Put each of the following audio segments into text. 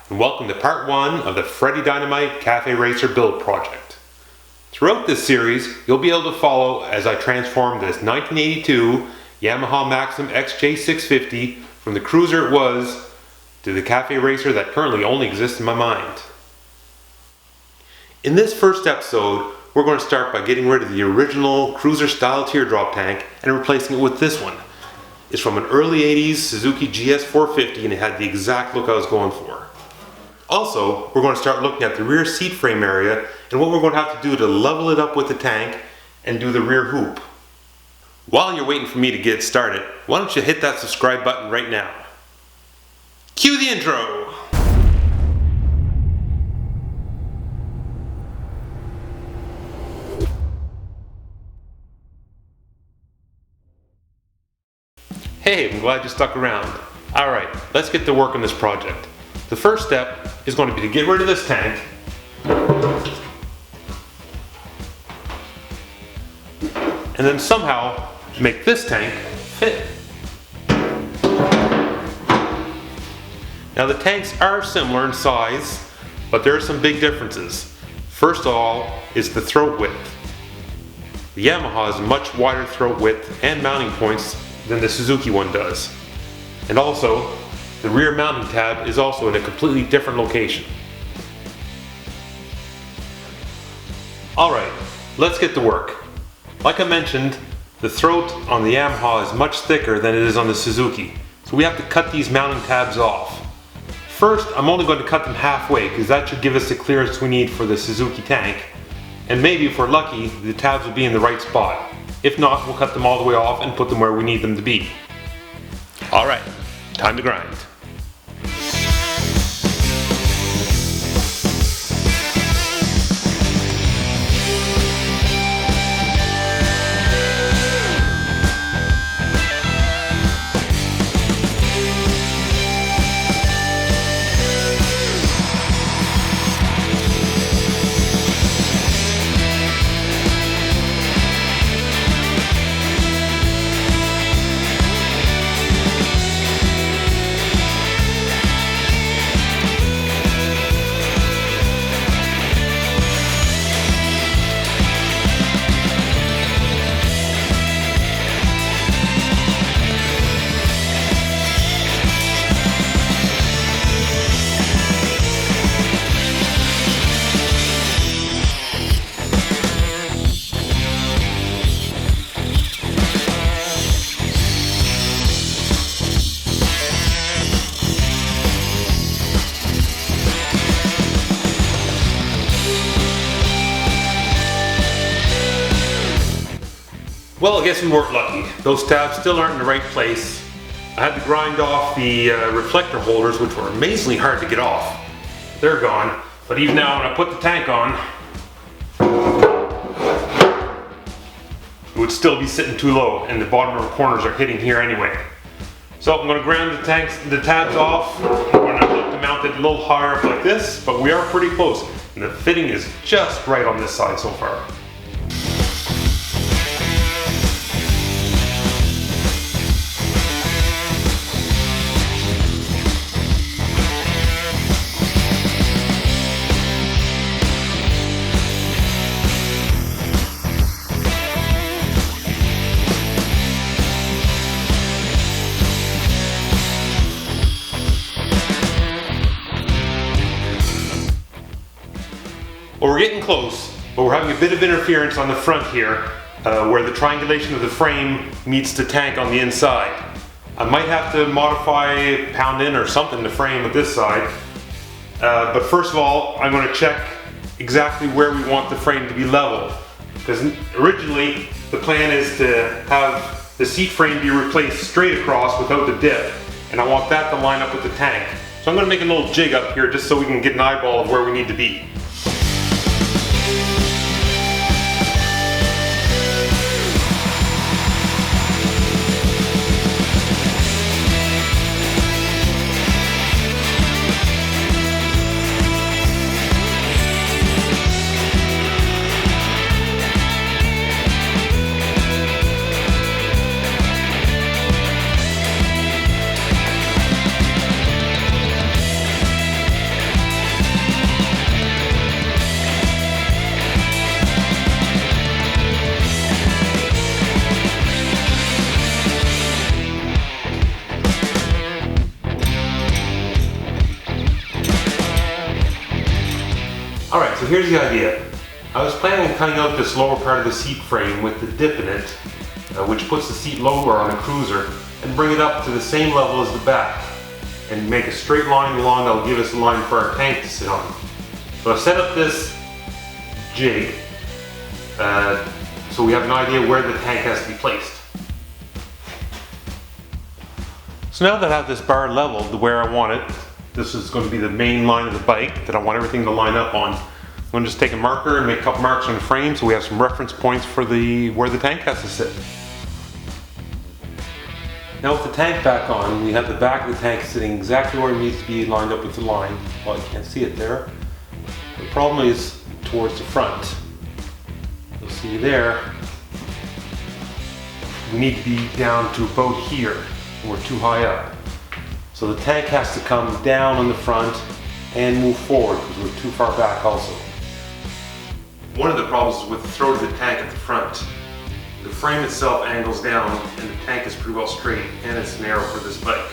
and welcome to part 1 of the Freddy Dynamite Cafe Racer build project. Throughout this series, you'll be able to follow as I transform this 1982 Yamaha Maxim XJ650 from the cruiser it was to the cafe racer that currently only exists in my mind. In this first episode, we're going to start by getting rid of the original cruiser style teardrop tank and replacing it with this one. It's from an early 80s Suzuki GS550 and it had the exact look I was going for. Also, we're going to start looking at the rear seat frame area and what we're going to have to do to level it up with the tank and do the rear hoop. While you're waiting for me to get started, why don't you hit that subscribe button right now. Cue the intro! Hey, I'm glad you stuck around. Alright, let's get to work on this project. The first step is going to be to get rid of this tank. And then somehow make this tank fit. Now the tanks are similar in size, but there are some big differences. First of all is the throat width. The Yamaha has a much wider throat width and mounting points than the Suzuki one does. And also, the rear mounting tab is also in a completely different location. Alright, let's get to work. Like I mentioned, the throat on the Yamaha is much thicker than it is on the Suzuki, so we have to cut these mounting tabs off. First, I'm only going to cut them halfway because that should give us the clearance we need for the Suzuki tank, and maybe if we're lucky, the tabs will be in the right spot. If not, we'll cut them all the way off and put them where we need them to be. Alright, time to grind. Well, I guess we weren't lucky. Those tabs still aren't in the right place. I had to grind off the reflector holders, which were amazingly hard to get off. They're gone, but even now when I put the tank on, it would still be sitting too low and the bottom of the corners are hitting here anyway. So I'm going to grind the tabs off. I'm going to look to mount it a little higher up like this, but we are pretty close. And the fitting is just right on this side so far. Well, we're getting close, but we're having a bit of interference on the front here, where the triangulation of the frame meets the tank on the inside. I might have to modify, pound in or something the frame with this side, but first of all, I'm going to check exactly where we want the frame to be level, because originally the plan is to have the seat frame be replaced straight across without the dip, and I want that to line up with the tank. So I'm going to make a little jig up here just so we can get an eyeball of where we need to be. Alright, so here's the idea. I was planning on cutting out this lower part of the seat frame with the dip in it, which puts the seat lower on a cruiser, and bring it up to the same level as the back, and make a straight line along that'll give us a line for our tank to sit on. So I've set up this jig, so we have an idea where the tank has to be placed. So now that I have this bar leveled to where I want it, this is going to be the main line of the bike that I want everything to line up on. I'm going to just take a marker and make a couple marks on the frame so we have some reference points for where the tank has to sit. Now with the tank back on, we have the back of the tank sitting exactly where it needs to be lined up with the line. Well, you can't see it there. The problem is towards the front. You'll see there, we need to be down to about here. We're too high up. So the tank has to come down on the front and move forward because we're too far back also. One of the problems is with the throat of the tank at the front. The frame itself angles down and the tank is pretty well straight and it's narrow for this bike.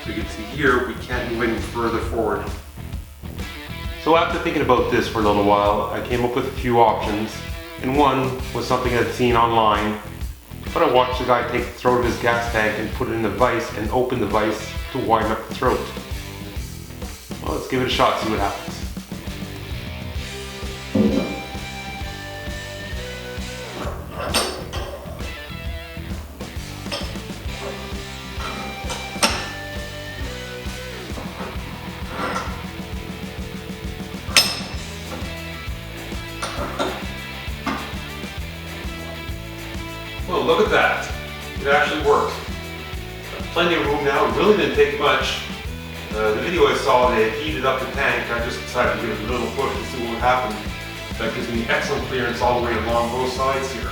So you can see here we can't move any further forward. So after thinking about this for a little while, I came up with a few options, and one was something I'd seen online. But I watched the guy take the throat of his gas tank and put it in the vise and open the vise to widen up the throat. Well, let's give it a shot, see what happens. Well, look at that. It actually worked. Plenty of room now. It really didn't take much. The video I saw, they heated up the tank. I just decided to give it a little push and see what would happen. That gives me excellent clearance all the way along both sides here.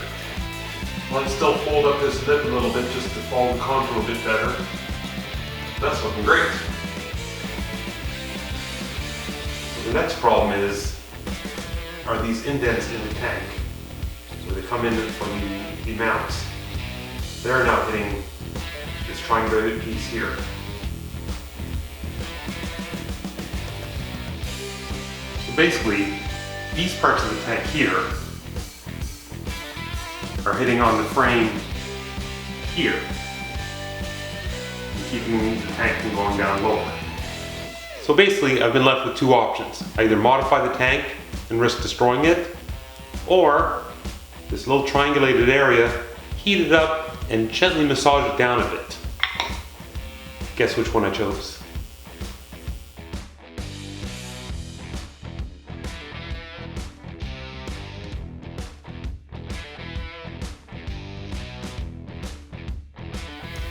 I'll still fold up this lip a little bit just to follow the contour a bit better. That's looking great. So the next problem are these indents in the tank. So they come in from the mounts. They're now hitting this triangulated piece here. So basically, these parts of the tank here are hitting on the frame here, and keeping the tank from going down lower. So basically, I've been left with two options. I either modify the tank and risk destroying it, or this little triangulated area, heat it up and gently massage it down a bit. Guess which one I chose?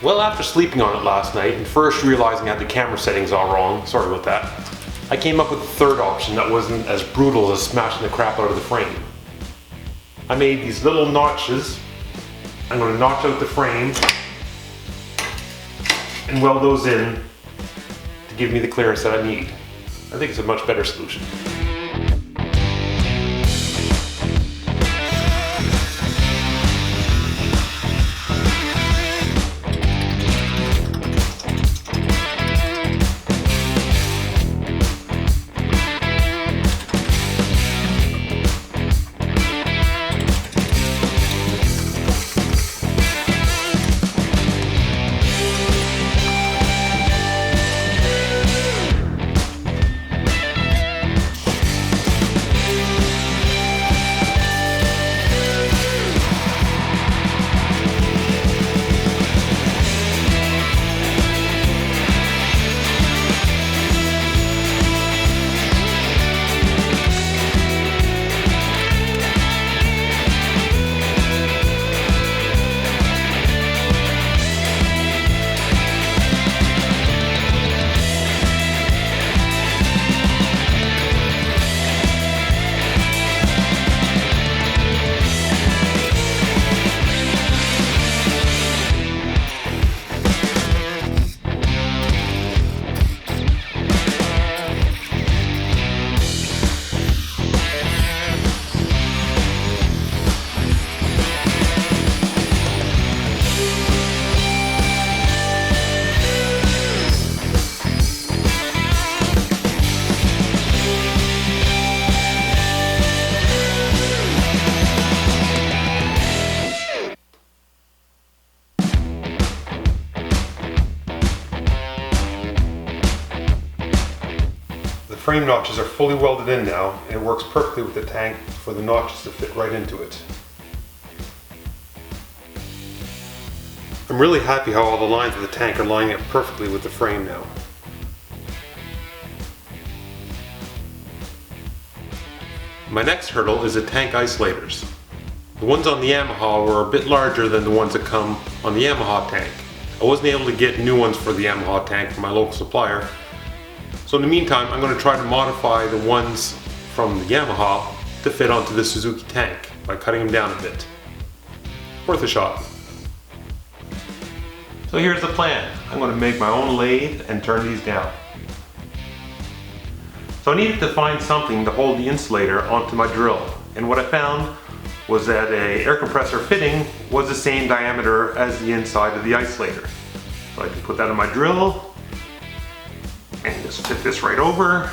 Well, after sleeping on it last night and first realizing I had the camera settings all wrong, sorry about that, I came up with a third option that wasn't as brutal as smashing the crap out of the frame. I made these little notches. I'm going to notch out the frame and weld those in to give me the clearance that I need. I think it's a much better solution. frame notches are fully welded in now, and it works perfectly with the tank for the notches to fit right into it. I'm really happy how all the lines of the tank are lining up perfectly with the frame now. My next hurdle is the tank isolators. The ones on the Yamaha were a bit larger than the ones that come on the Yamaha tank. I wasn't able to get new ones for the Yamaha tank from my local supplier. So in the meantime, I'm going to try to modify the ones from the Yamaha to fit onto the Suzuki tank by cutting them down a bit. Worth a shot. So here's the plan. I'm going to make my own lathe and turn these down. So I needed to find something to hold the insulator onto my drill, and what I found was that an air compressor fitting was the same diameter as the inside of the isolator. So I can put that on my drill and just fit this right over.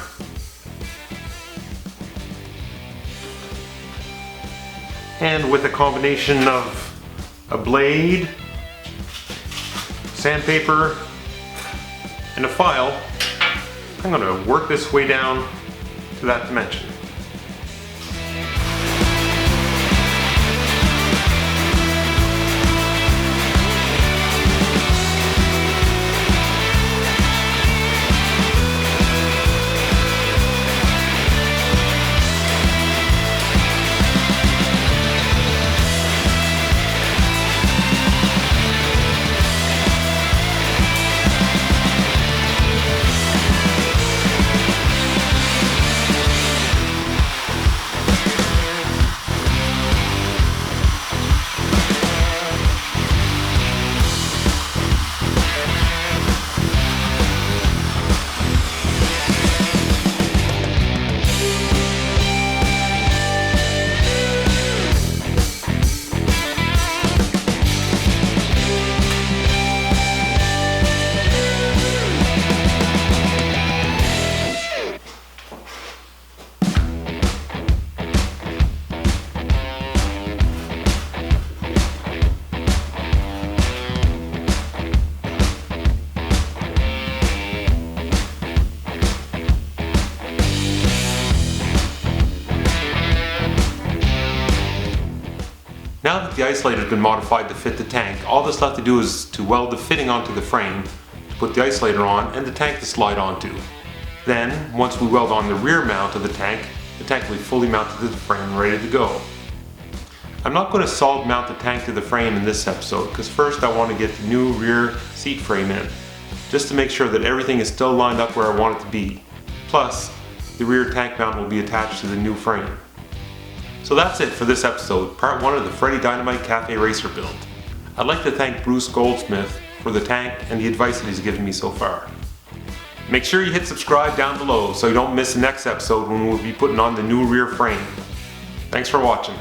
And with a combination of a blade, sandpaper, and a file, I'm going to work this way down to that dimension. Now that the isolator has been modified to fit the tank, all that's left to do is to weld the fitting onto the frame, to put the isolator on, and the tank to slide onto. Then, once we weld on the rear mount of the tank will be fully mounted to the frame and ready to go. I'm not going to solid mount the tank to the frame in this episode, because first I want to get the new rear seat frame in, just to make sure that everything is still lined up where I want it to be. Plus, the rear tank mount will be attached to the new frame. So that's it for this episode, part 1 of the Freddy Dynamite Cafe Racer build. I'd like to thank Bruce Goldsmith for the tank and the advice that he's given me so far. Make sure you hit subscribe down below so you don't miss the next episode when we'll be putting on the new rear frame. Thanks for watching.